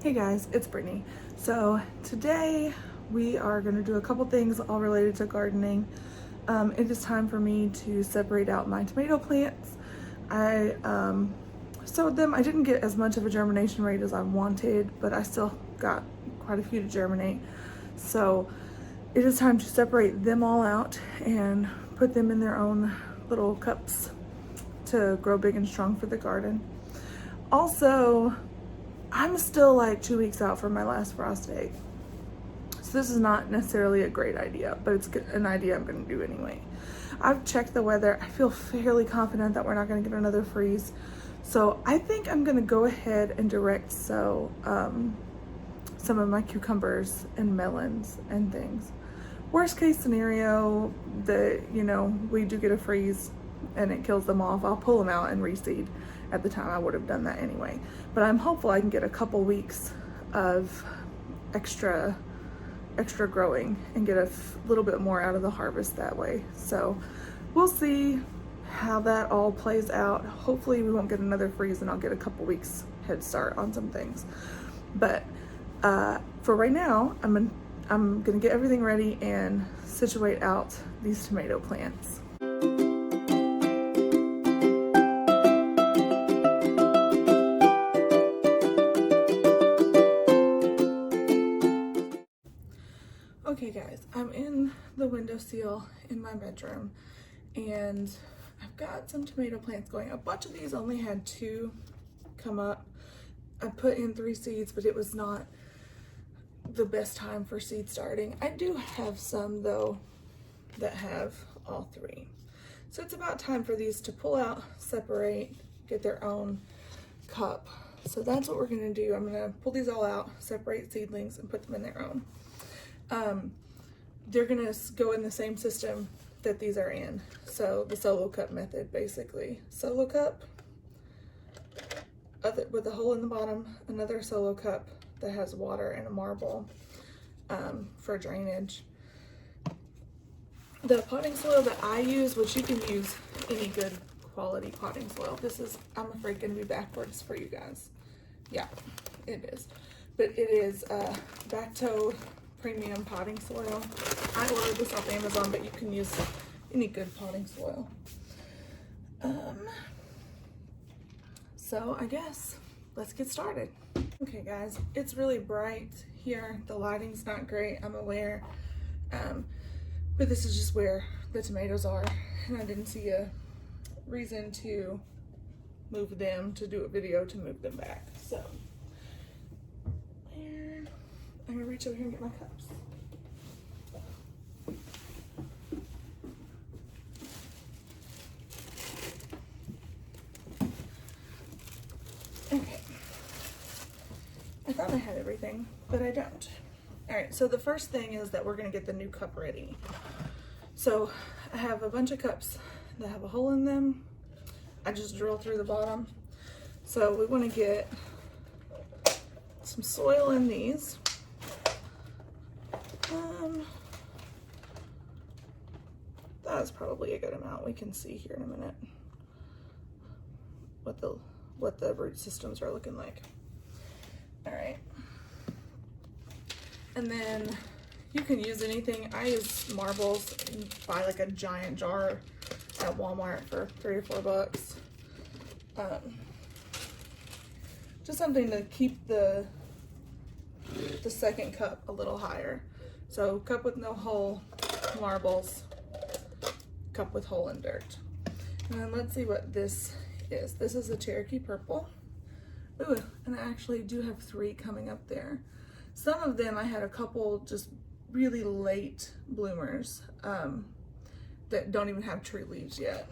Hey guys, it's Brittany. So today we are going to do a couple things all related to gardening. It is time for me to separate out my tomato plants. I sowed them. I didn't get as much of a germination rate as I wanted, but I still got quite a few to germinate. So it is time to separate them all out and put them in their own little cups to grow big and strong for the garden. Also, I'm still like 2 weeks out from my last frost egg. So this is not necessarily a great idea, but it's an idea I'm going to do anyway. I've checked the weather. I feel fairly confident that we're not going to get another freeze. So I think I'm going to go ahead and direct sow some of my cucumbers and melons and things. Worst case scenario, we do get a freeze and it kills them off. I'll pull them out and reseed. At the time I would have done that anyway, but I'm hopeful I can get a couple weeks of extra growing and get a little bit more out of the harvest that way. So we'll see how that all plays out. Hopefully we won't get another freeze and I'll get a couple weeks head start on some things. But for right now, I'm gonna get everything ready and situate out these tomato plants. Okay guys, I'm in the windowsill in my bedroom and I've got some tomato plants going. A bunch of these only had 2 come up. I put in 3 seeds, but it was not the best time for seed starting. I do have some though that have all 3. So it's about time for these to pull out, separate, get their own cup. So that's what we're gonna do. I'm gonna pull these all out, separate seedlings and put them in their own. They're gonna go in the same system that these are in. So the solo cup method, basically. Solo cup with a hole in the bottom, another solo cup that has water and a marble for drainage. The potting soil that I use, which you can use any good quality potting soil. This is, I'm afraid, gonna be backwards for you guys. Yeah, it is. But it is Bacto premium potting soil. I ordered this off Amazon, but you can use any good potting soil. So I guess let's get started. Okay guys, it's really bright here. The lighting's not great, I'm aware. But this is just where the tomatoes are, and I didn't see a reason to move them, to do a video to move them back. So I'm gonna reach over here and get my cups. Okay. I thought I had everything, but I don't. All right, so the first thing is that we're gonna get the new cup ready. So I have a bunch of cups that have a hole in them. I just drill through the bottom. So we wanna get some soil in these. That's probably a good amount. We can see here in a minute what the root systems are looking like. All right. And then you can use anything. I use marbles and buy like a giant jar at Walmart for $3 or $4. Just something to keep the second cup a little higher. So cup with no hole, marbles, cup with hole and dirt. And then let's see what this is. This is a Cherokee purple. Ooh, and I actually do have 3 coming up there. Some of them I had a couple just really late bloomers that don't even have true leaves yet,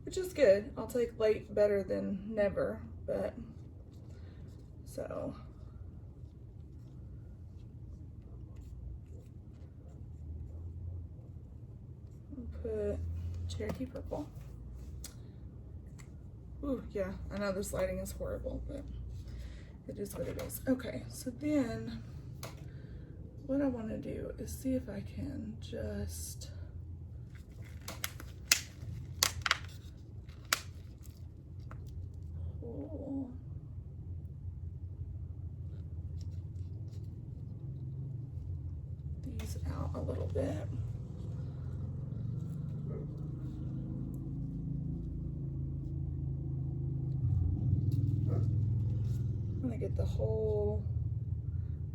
which is good. I'll take late better than never, but so. Put Cherokee purple. Ooh, yeah, I know this lighting is horrible, but it is what it is. Okay, so then what I want to do is see if I can just pull a little bit. I'm gonna get the whole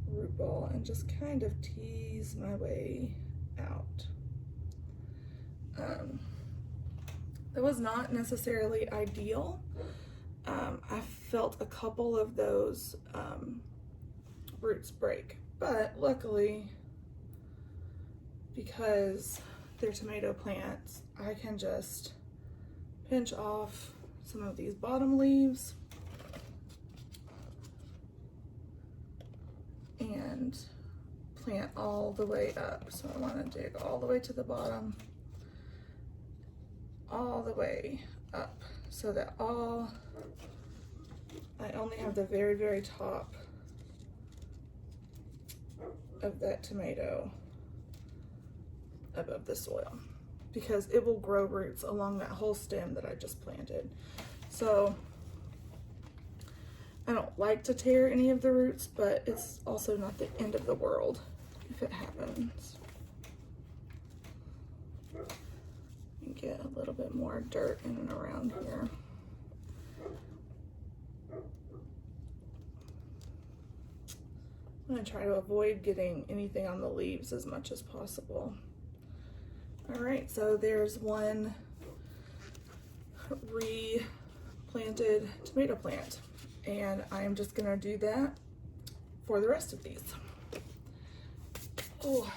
root ball and just kind of tease my way out. That was not necessarily ideal. I felt a couple of those roots break, but luckily, because they're tomato plants, I can just pinch off some of these bottom leaves and plant all the way up. So I want to dig all the way to the bottom, all the way up, so that I only have the very, very top of that tomato above the soil, because it will grow roots along that whole stem that I just planted. So I don't like to tear any of the roots, but it's also not the end of the world if it happens. And get a little bit more dirt in and around here. I'm gonna try to avoid getting anything on the leaves as much as possible. All right, so there's one replanted tomato plant, and I'm just gonna do that for the rest of these. Oh,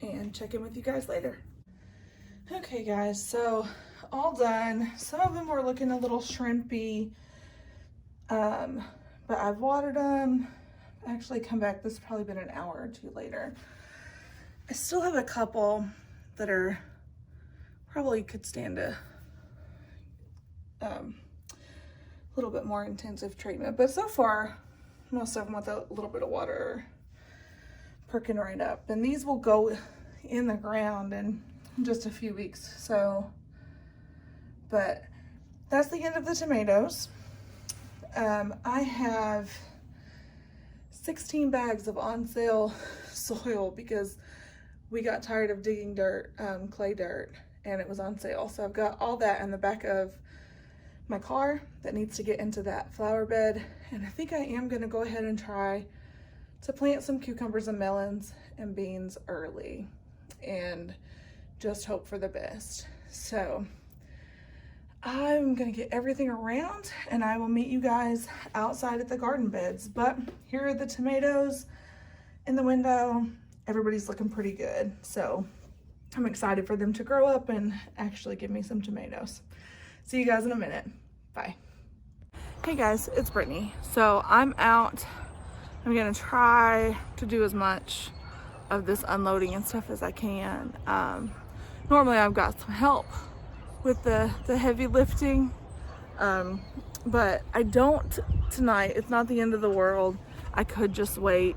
and check in with you guys later. Okay guys, so all done. Some of them were looking a little shrimpy, but I've watered them. Actually come back, this has probably been an hour or two later. I still have a couple that are probably could stand a little bit more intensive treatment, but so far most of them with a little bit of water are perking right up, and these will go in the ground in just a few weeks. So, but that's the end of the tomatoes. I have 16 bags of on sale soil because we got tired of digging dirt, clay dirt, and it was on sale. So I've got all that in the back of my car that needs to get into that flower bed. And I think I am gonna go ahead and try to plant some cucumbers and melons and beans early and just hope for the best. So I'm gonna get everything around and I will meet you guys outside at the garden beds. But here are the tomatoes in the window. Everybody's looking pretty good. So I'm excited for them to grow up and actually give me some tomatoes. See you guys in a minute. Bye. Hey guys, it's Brittany. So I'm out. I'm gonna try to do as much of this unloading and stuff as I can. Normally I've got some help with the heavy lifting, but I don't tonight. It's not the end of the world. I could just wait,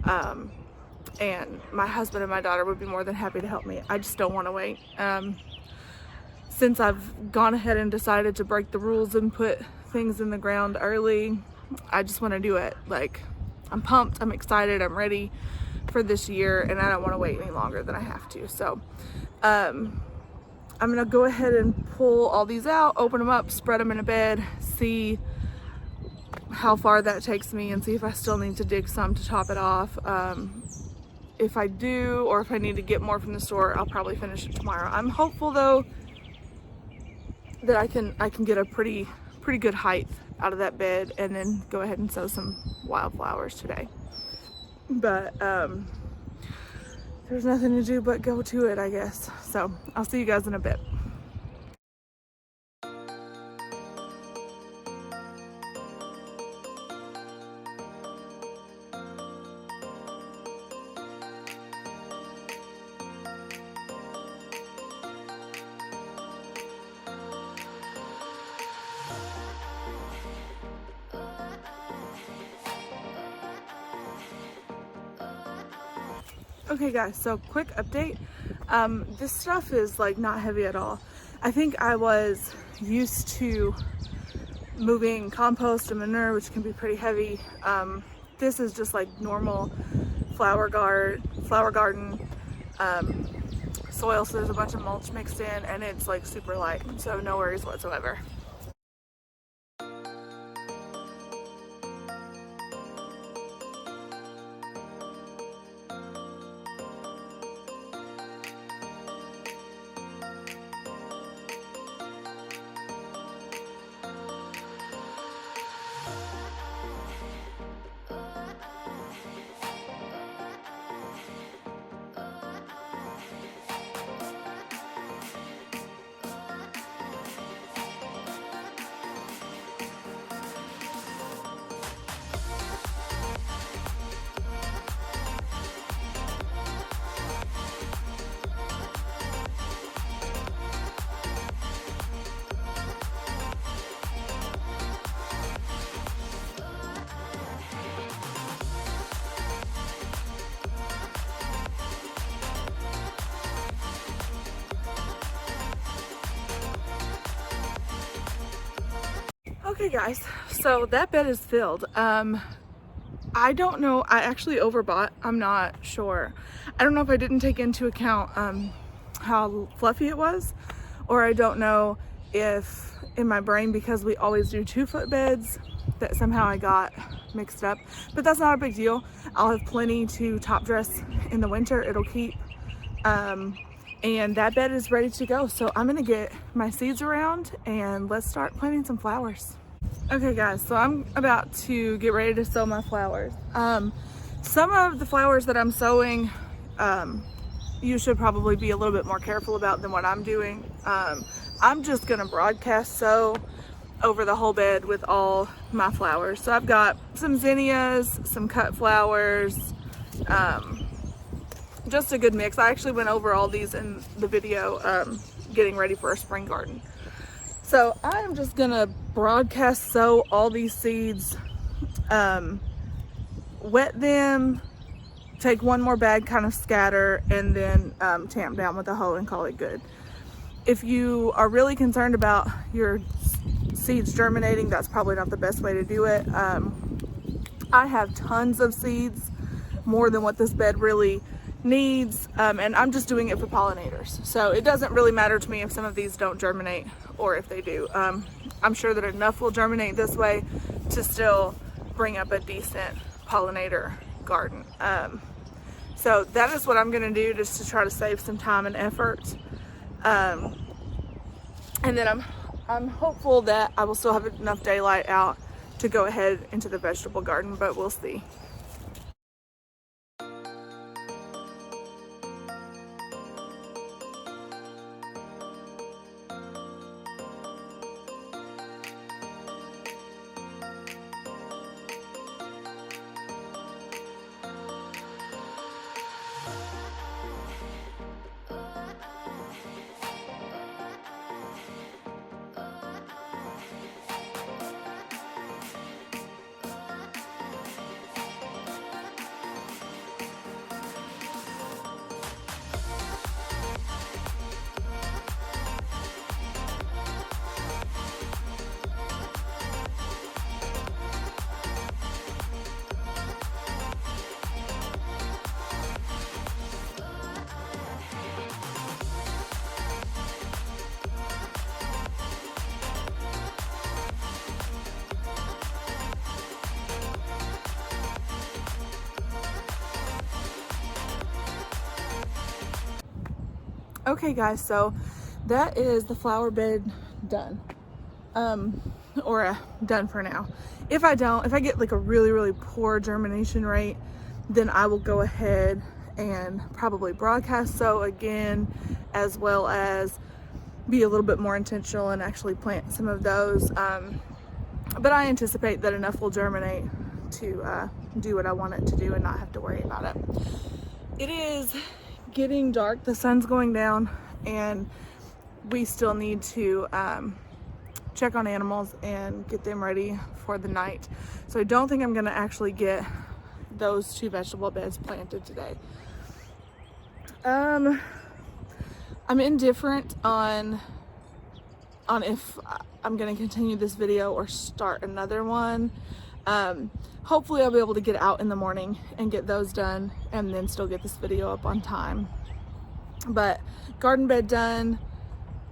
and my husband and my daughter would be more than happy to help me. I just don't want to wait. Since I've gone ahead and decided to break the rules and put things in the ground early, I just want to do it. Like, I'm pumped, I'm excited, I'm ready for this year, and I don't want to wait any longer than I have to. So I'm gonna go ahead and pull all these out, open them up, spread them in a bed, see how far that takes me, and see if I still need to dig some to top it off. If I do, or if I need to get more from the store, I'll probably finish it tomorrow. I'm hopeful though that I can get a pretty good height out of that bed and then go ahead and sow some wildflowers today. But there's nothing to do but go to it, I guess. So I'll see you guys in a bit. Okay guys, so quick update. This stuff is like not heavy at all. I think I was used to moving compost and manure, which can be pretty heavy. This is just like normal flower garden soil, so there's a bunch of mulch mixed in, and it's like super light, so no worries whatsoever. Okay guys, so that bed is filled. I don't know, I actually overbought, I'm not sure. I don't know if I didn't take into account how fluffy it was, or I don't know if in my brain, because we always do 2-foot beds, that somehow I got mixed up. But that's not a big deal. I'll have plenty to top dress in the winter, it'll keep. And that bed is ready to go. So I'm gonna get my seeds around and let's start planting some flowers. Okay guys, so I'm about to get ready to sow my flowers. Some of the flowers that I'm sowing, you should probably be a little bit more careful about than what I'm doing. I'm just gonna broadcast sow over the whole bed with all my flowers. So I've got some zinnias, some cut flowers, just a good mix. I actually went over all these in the video getting ready for a spring garden. So I'm just gonna broadcast sow all these seeds, wet them, take one more bag, kind of scatter, and then tamp down with a hoe and call it good. If you are really concerned about your seeds germinating, that's probably not the best way to do it. I have tons of seeds, more than what this bed really needs, and I'm just doing it for pollinators. So it doesn't really matter to me if some of these don't germinate or if they do. I'm sure that enough will germinate this way to still bring up a decent pollinator garden. So that is what I'm gonna do, just to try to save some time and effort. And then I'm hopeful that I will still have enough daylight out to go ahead into the vegetable garden, but we'll see. Okay guys, so that is the flower bed done, or done for now. If I get like a really poor germination rate, then I will go ahead and probably broadcast sow again, as well as be a little bit more intentional and actually plant some of those. But I anticipate that enough will germinate to do what I want it to do and not have to worry about it. It is getting dark, the sun's going down, and we still need to check on animals and get them ready for the night. So I don't think I'm gonna actually get those 2 vegetable beds planted today. I'm indifferent on if I'm gonna continue this video or start another one. Hopefully I'll be able to get out in the morning and get those done and then still get this video up on time. But garden bed done.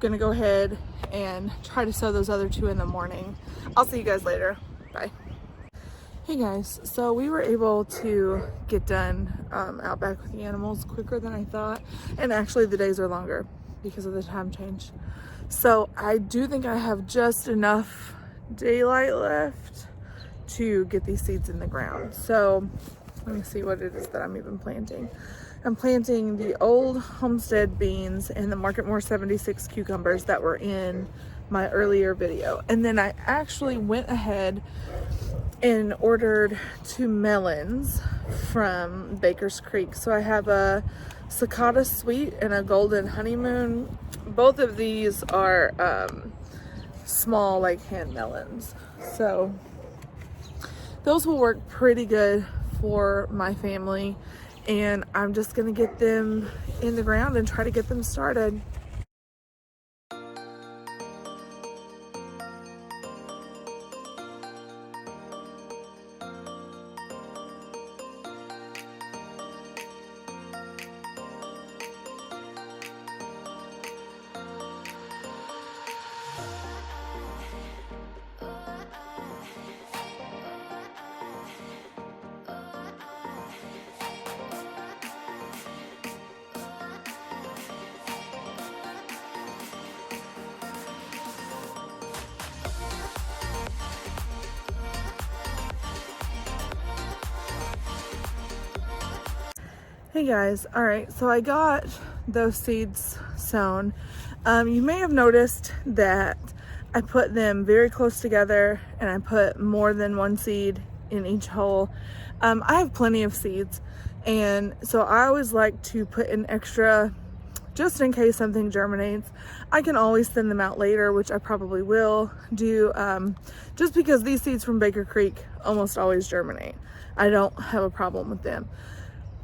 Gonna go ahead and try to sow those other 2 in the morning. I'll see you guys later. Bye. Hey guys, so we were able to get done out back with the animals quicker than I thought, and actually the days are longer because of the time change. So I do think I have just enough daylight left to get these seeds in the ground. So let me see what it is that I'm even planting. I'm planting the old homestead beans and the Marketmore 76 cucumbers that were in my earlier video. And then I actually went ahead and ordered 2 melons from Baker's Creek. So I have a Cicada Sweet and a Golden Honeymoon. Both of these are small, like hand melons. So those will work pretty good for my family. And I'm just gonna get them in the ground and try to get them started. Hey guys, all right, so I got those seeds sown. You may have noticed that I put them very close together and I put more than 1 seed in each hole. I have plenty of seeds, and so I always like to put an extra just in case something germinates. I can always thin them out later, which I probably will do, just because these seeds from Baker Creek almost always germinate. I don't have a problem with them.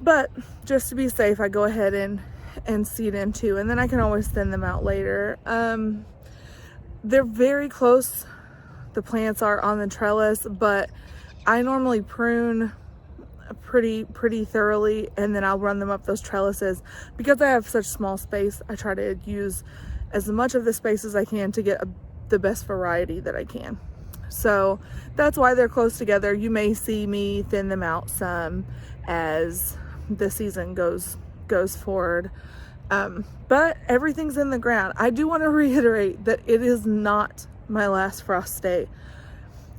But just to be safe, I go ahead and seed in 2, and then I can always thin them out later. They're very close, the plants are on the trellis, but I normally prune pretty thoroughly, and then I'll run them up those trellises. Because I have such small space, I try to use as much of the space as I can to get the best variety that I can. So that's why they're close together. You may see me thin them out some as the season goes forward, but everything's in the ground. I do want to reiterate that it is not my last frost day,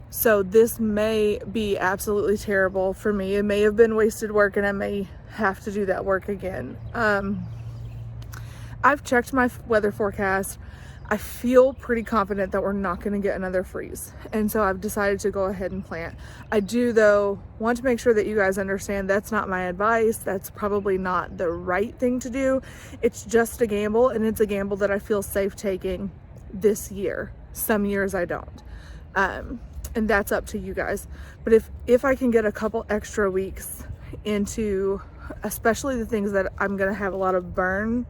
so this may be absolutely terrible for me. It may have been wasted work, and I may have to do that work again. I've checked my weather forecast. I feel pretty confident that we're not going to get another freeze, and so I've decided to go ahead and plant. I do, though, want to make sure that you guys understand that's not my advice. That's probably not the right thing to do. It's just a gamble, and it's a gamble that I feel safe taking this year. Some years I don't, and that's up to you guys. But if I can get a couple extra weeks into, especially the things that I'm going to have a lot of burn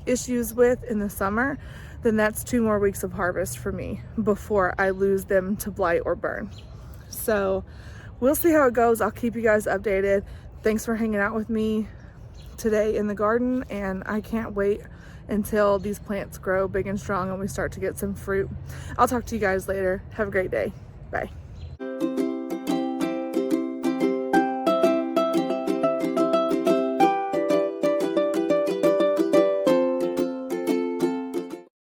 issues with in the summer, then that's 2 more weeks of harvest for me before I lose them to blight or burn. So we'll see how it goes. I'll keep you guys updated. Thanks for hanging out with me today in the garden, and I can't wait until these plants grow big and strong and we start to get some fruit. I'll talk to you guys later. Have a great day. Bye.